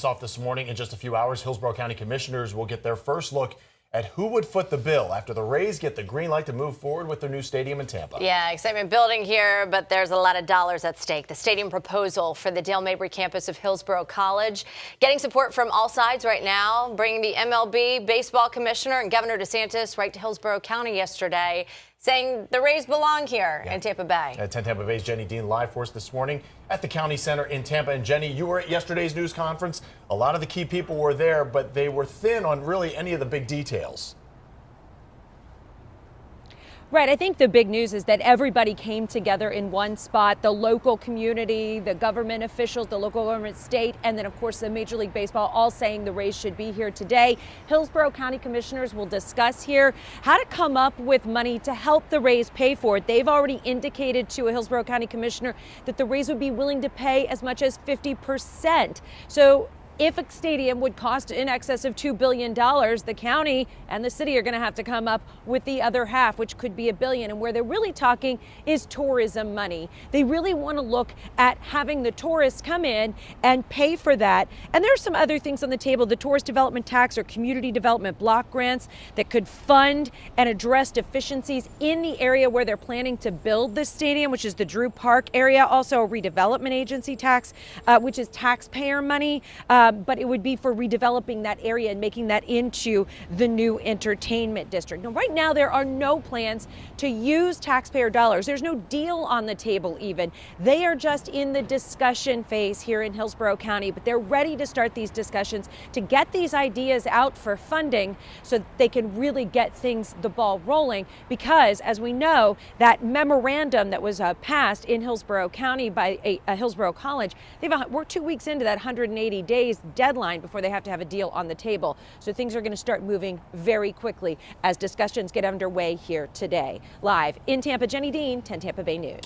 Off this morning. In just a few hours, Hillsborough County Commissioners will get their first look at who would foot the bill after the Rays get the green light to move forward with their new stadium in Tampa. Yeah, excitement building here, but there's a lot of dollars at stake. The stadium proposal for the Dale Mabry campus of Hillsborough College getting support from all sides right now, bringing the MLB baseball commissioner and Governor DeSantis right to Hillsborough County yesterday, saying the Rays belong here in Tampa Bay. At 10 Tampa Bay's Jenny Dean live for us this morning at the County Center in Tampa. And Jenny, you were at yesterday's news conference. A lot of the key people were there, but they were thin on really any of the big details. Right. I think the big news is that everybody came together in one spot, the local community, the government officials, the local government, state, and then, of course, the Major League Baseball, all saying the Rays should be here today. Hillsborough County Commissioners will discuss here how to come up with money to help the Rays pay for it. They've already indicated to a Hillsborough County Commissioner that the Rays would be willing to pay as much as 50%. So if a stadium would cost in excess of $2 billion, the county and the city are going to have to come up with the other half, which could be $1 billion. And where they're really talking is tourism money. They really want to look at having the tourists come in and pay for that. And there's some other things on the table, the tourist development tax or community development block grants that could fund and address deficiencies in the area where they're planning to build this stadium, which is the Drew Park area. Also a redevelopment agency tax, which is taxpayer money. But it would be for redeveloping that area and making that into the new entertainment district. Now, right now, there are no plans to use taxpayer dollars. There's no deal on the table even. They are just in the discussion phase here in Hillsborough County, but they're ready to start these discussions to get these ideas out for funding so that they can really get the ball rolling. Because, as we know, that memorandum that was passed in Hillsborough County by Hillsborough College, we're 2 weeks into that 180 days deadline before they have to have a deal on the table. So things are going to start moving very quickly as discussions get underway here today. Live in Tampa, Jenny Dean, 10 Tampa Bay News.